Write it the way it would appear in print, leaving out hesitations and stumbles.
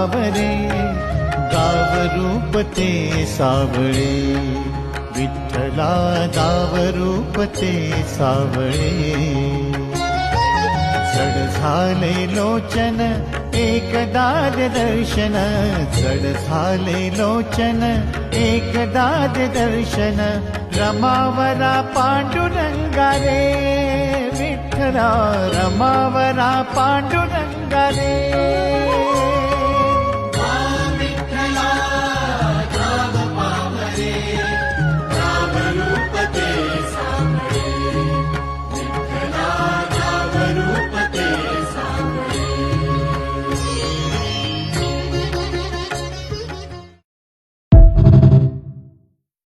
गावरे, गाव रूप ते सावळे, विठ्ठला गाव रूप ते सावळे. जड झाले लोचन एकदा दर्शन, जड झाले लोचन एकदा दर्शन, रमावरा पांडुरंगा रे, विठ्ठला रमावरा पांडुरंगा रे.